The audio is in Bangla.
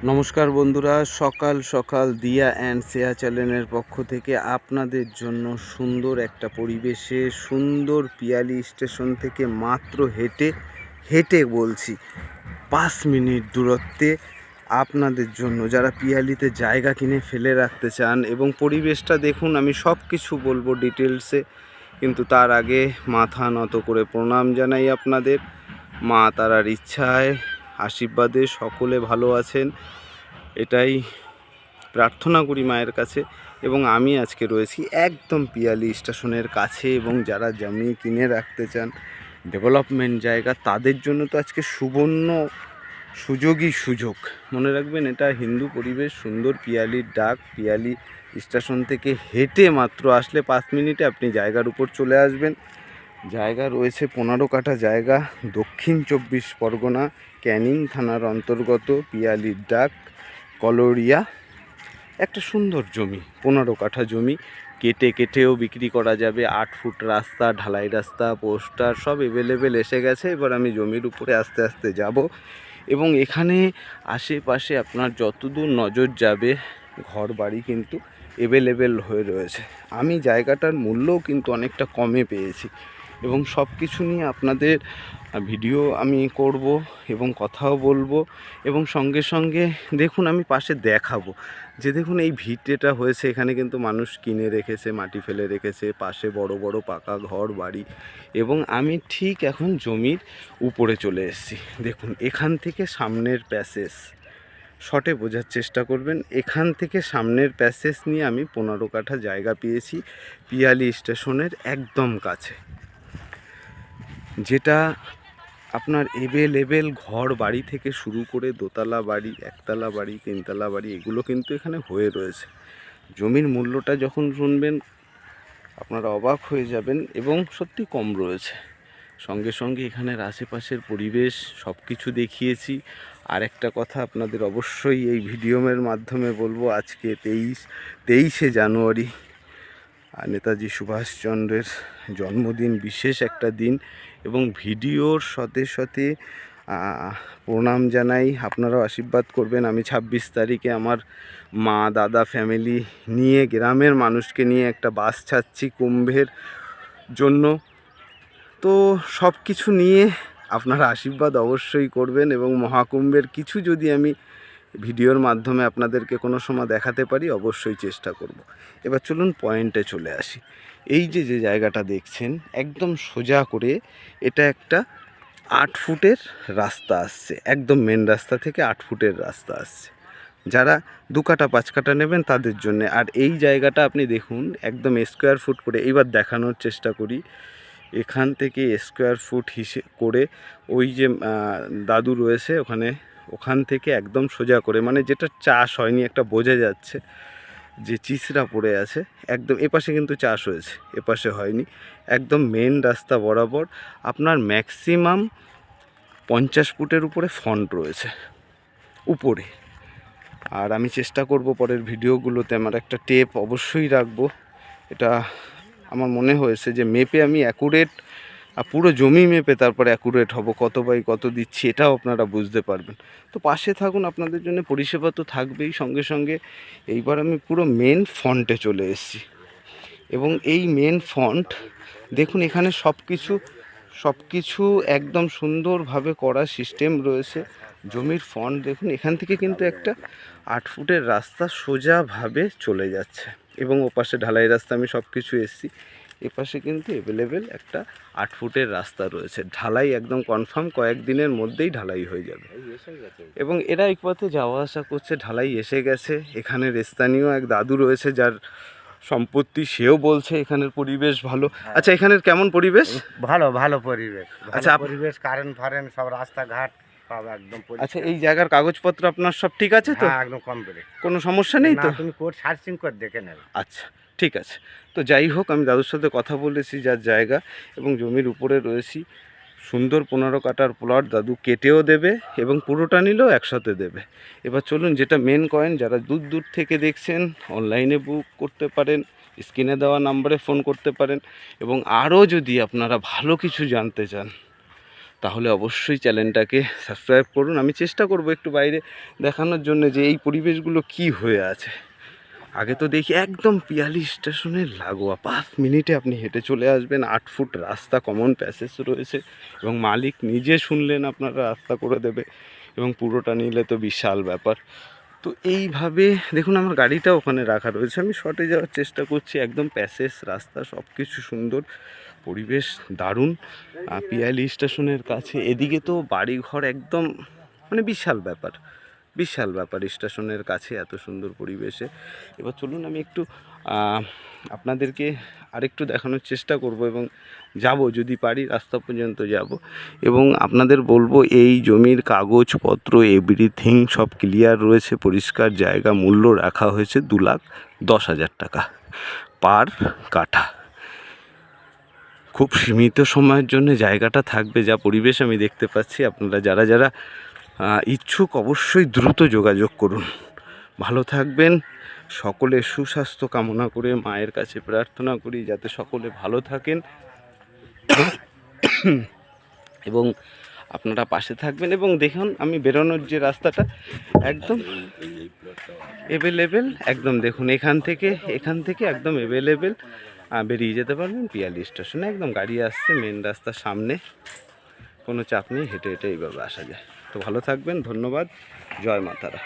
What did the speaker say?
নমস্কার বন্ধুরা, সকাল সকাল দিয়া অ্যান্ড শেয়া চ্যানেলের পক্ষ থেকে আপনাদের জন্য সুন্দর একটা পরিবেশে সুন্দর পিয়ালি স্টেশন থেকে মাত্র হেঁটে বলছি 5 মিনিট দূরত্বে আপনাদের জন্য যারা পিয়ালিতে জায়গা কিনে ফেলে রাখতে চান। এবং পরিবেশটা দেখুন, আমি সব কিছু বলবো ডিটেলসে, কিন্তু তার আগে মাথা নত করে প্রণাম জানাই আপনাদের। মা তারার ইচ্ছায় আশীর্বাদে সকলে ভালো আছেন, এটাই প্রার্থনা করি মায়ের কাছে। এবং আমি আজকে রয়েছি একদম পিয়ালি স্টেশনের কাছে, এবং যারা জমি কিনে রাখতে চান ডেভেলপমেন্ট জায়গা, তাদের জন্য তো আজকে সুবর্ণ সুযোগ। মনে রাখবেন, এটা হিন্দু পরিবেশ, সুন্দর পিয়ালির ডাক। পিয়ালি স্টেশন থেকে হেঁটে মাত্র আসলে 5 মিনিটে আপনি জায়গার উপর চলে আসবেন। জায়গা রয়েছে 15 কাঠা জায়গা, দক্ষিণ 24 পরগনা, ক্যানিং থানার অন্তর্গত পিয়ালির ডাক, কলোরিয়া। একটা সুন্দর জমি, 15 কাঠা জমি, কেটেও বিক্রি করা যাবে। 8 ফুট রাস্তা, ঢালাই রাস্তা, পোস্টার সব অ্যাভেলেবেল এসে গেছে। এবার আমি জমির উপরে আস্তে আস্তে যাব, এবং এখানে আশেপাশে আপনার যতদূর নজর যাবে ঘর বাড়ি কিন্তু অ্যাভেলেবেল হয়ে রয়েছে। আমি জায়গাটার মূল্যও কিন্তু অনেকটা কমে পেয়েছি, এবং সব কিছু নিয়ে আপনাদের ভিডিও আমি করব এবং কথাও বলবো। এবং সঙ্গে সঙ্গে দেখুন, আমি পাশে দেখাবো যে দেখুন এই ভিটেটা হয়েছে, এখানে কিন্তু মানুষ কিনে রেখেছে, মাটি ফেলে রেখেছে, পাশে বড় বড় পাকা ঘর বাড়ি। এবং আমি ঠিক এখন জমির উপরে চলে এসেছি। দেখুন এখান থেকে সামনের প্যাসেজ, শটে বোঝার চেষ্টা করবেন, এখান থেকে সামনের প্যাসেজ নিয়ে আমি 15 কাঠা জায়গা পেয়েছি পিয়ালি স্টেশনের একদম কাছে, যেটা আপনার অ্যাভেলেবেল ঘর বাড়ি থেকে শুরু করে দোতলা বাড়ি, একতলা বাড়ি, তিনতলা বাড়ি, এগুলো কিন্তু এখানে হয়ে রয়েছে। জমির মূল্যটা যখন শুনবেন আপনারা অবাক হয়ে যাবেন, এবং সত্যি কম রয়েছে। সঙ্গে সঙ্গে এখানের আশেপাশের পরিবেশ সব কিছু দেখিয়েছি। আর একটা কথা আপনাদের অবশ্যই এই ভিডিওর মাধ্যমে বলবো, আজকে 23শে জানুয়ারি, নেতাজি সুভাষচন্দ্রের জন্মদিন, বিশেষ একটা দিন। এবং ভিডিওর সাথে সাথে প্রণাম জানাই, আপনারাও আশীর্বাদ করবেন। আমি 26 তারিখে আমার মা দাদা ফ্যামিলি নিয়ে, গ্রামের মানুষকে নিয়ে একটা বাস ছাড়ছি কুম্ভের জন্য। তো সব কিছু নিয়ে আপনারা আশীর্বাদ অবশ্যই করবেন, এবং মহাকুম্ভের কিছু যদি আমি ভিডিওর মাধ্যমে আপনাদেরকে কোনো সময় দেখাতে পারি অবশ্যই চেষ্টা করব। এবার চলুন পয়েন্টে চলে আসি। এই যে জায়গাটা দেখছেন একদম সোজা করে, এটা একটা 8 ফুটের রাস্তা আসছে, একদম মেন রাস্তা থেকে 8 ফুটের রাস্তা আসছে। যারা 2 কাঠা 5 কাঠা নেবেন তাদের জন্য। আর এই জায়গাটা আপনি দেখুন একদম স্কোয়ার ফুট করে, এইবার দেখানোর চেষ্টা করি। এখান থেকে স্কোয়ার ফুট হিসেবে করে ওই যে দাদু রয়েছে ওখান থেকে একদম সোজা করে, মানে যেটা চাষ হয়নি একটা বোঝা যাচ্ছে যে চিসরা পড়ে আছে, একদম এপাশে কিন্তু চাষ হয়েছে, এপাশে হয়নি। একদম মেন রাস্তা বরাবর আপনার ম্যাক্সিমাম 50 ফুটের উপরে ফন্ট রয়েছে উপরে। আর আমি চেষ্টা করব পরের ভিডিওগুলোতে আমার একটা টেপ অবশ্যই রাখবো। এটা আমার মনে হয়েছে যে মেপে আমি অ্যাকুরেট, পুরো জমি মেপে তারপরে অ্যাকুরেট হব, কত বাই কত দিচ্ছি এটাও আপনারা বুঝতে পারবেন। তো পাশে থাকুন, আপনাদের জন্য পরিষেবা তো থাকবেই। সঙ্গে সঙ্গে এইবার আমি পুরো মেন ফন্টে চলে এসেছি, এবং এই মেন ফন্ট দেখুন, এখানে সব কিছু একদম সুন্দরভাবে করা সিস্টেম রয়েছে। জমির ফন্ট দেখুন, এখান থেকে কিন্তু একটা 8 ফুটের রাস্তা সোজাভাবে চলে যাচ্ছে, এবং ওপাশে ঢালাই রাস্তা, আমি সব কিছু এসেছি। এপাশে কিন্তু অ্যাভেলেবেল একটা 8 ফুটের রাস্তা রয়েছে, ঢালাই একদম কনফার্ম, কয়েকদিনের মধ্যেই ঢালাই হয়ে যাবে। এবং এরা এই পথে যাওয়া আসা করছে, ঢালাই এসে গেছে। এখানের স্থানীয় এক দাদু রয়েছে যার সম্পত্তি, সেও বলছে এখানের পরিবেশ ভালো। আচ্ছা, এখানের কেমন পরিবেশ? ভালো পরিবেশ, আচ্ছা, পরিবেশ, কারেন্ট ফারেন্ট সব, রাস্তাঘাট সব একদম পরিষ্কার। আচ্ছা, এই জায়গার কাগজপত্র আপনার সব ঠিক আছে তো? হ্যাঁ, একদম কমপ্লিট, কোনো সমস্যা নেই তো? তুমি কোড সার্চিং করে দেখে নেবে। আচ্ছা, ঠিক আছে। তো যাই হোক, আমি দাদুর সাথে কথা বলেছি যার জায়গা, এবং জমির উপরে রয়েছি। সুন্দর 15 কাঠার প্লট, দাদু কেটেও দেবে এবং পুরোটা নিলেও একসাথে দেবে। এবার চলুন, যেটা মেন কয়েন, যারা দূর থেকে দেখছেন অনলাইনে বুক করতে পারেন, স্ক্রিনে দেওয়া নাম্বারে ফোন করতে পারেন। এবং আরও যদি আপনারা ভালো কিছু জানতে চান তাহলে অবশ্যই চ্যানেলটাকে সাবস্ক্রাইব করুন। আমি চেষ্টা করব একটু বাইরে দেখানোর জন্য যে এই পরিবেশগুলো কি হয়ে আছে। আগে তো দেখি একদম পিয়ালি স্টেশনের লাগোয়া 5 মিনিটে আপনি হেঁটে চলে আসবেন। 8 ফুট রাস্তা, কমন প্যাসেজ রয়েছে এবং মালিক নিজে শুনলেন আপনারা রাস্তা করে দেবে এবং পুরোটা নিলে তো বিশাল ব্যাপার। তো এইভাবে দেখুন আমার গাড়িটা ওখানে রাখা রয়েছে, আমি শর্টে যাওয়ার চেষ্টা করছি। একদম প্যাসেজ রাস্তা, সব কিছু সুন্দর, পরিবেশ দারুণ। পিয়ালি স্টেশনের কাছে এদিকে তো বাড়িঘর একদম মানে বিশাল ব্যাপার, বিশাল ব্যাপার স্টেশনের কাছে এত সুন্দর পরিবেশে। এবার চলুন আমি একটু আপনাদেরকে আরেকটু দেখানোর চেষ্টা করব এবং যাব, যদি পারি রাস্তা পর্যন্ত যাব এবং আপনাদের বলবো এই জমির কাগজপত্র এভরিথিং সব ক্লিয়ার রয়েছে, পরিষ্কার জায়গা। মূল্য রাখা হয়েছে 2,10,000 টাকা পার কাঠা। খুব সীমিত সময়ের জন্য জায়গাটা থাকবে, যা পরিবেশ আমি দেখতে পাচ্ছি। আপনারা যারা যারা ইচ্ছুক অবশ্যই দ্রুত যোগাযোগ করুন। ভালো থাকবেন, সকলের সুস্বাস্থ্য কামনা করে মায়ের কাছে প্রার্থনা করি যাতে সকলে ভালো থাকেন এবং আপনারা পাশে থাকবেন। এবং দেখুন আমি বেরোনোর যে রাস্তাটা একদম অ্যাভেলেবেল, একদম দেখুন এখান থেকে একদম অ্যাভেলেবেল বেরিয়ে যেতে পারবেন পিয়ালি স্টেশনে। একদম গাড়ি আসছে মেন রাস্তার সামনে, কোনো চাপ নেই, হেঁটে হেঁটে এইভাবে আসা যায়। তো ভালো থাকবেন, ধন্যবাদ, জয় মা তারা।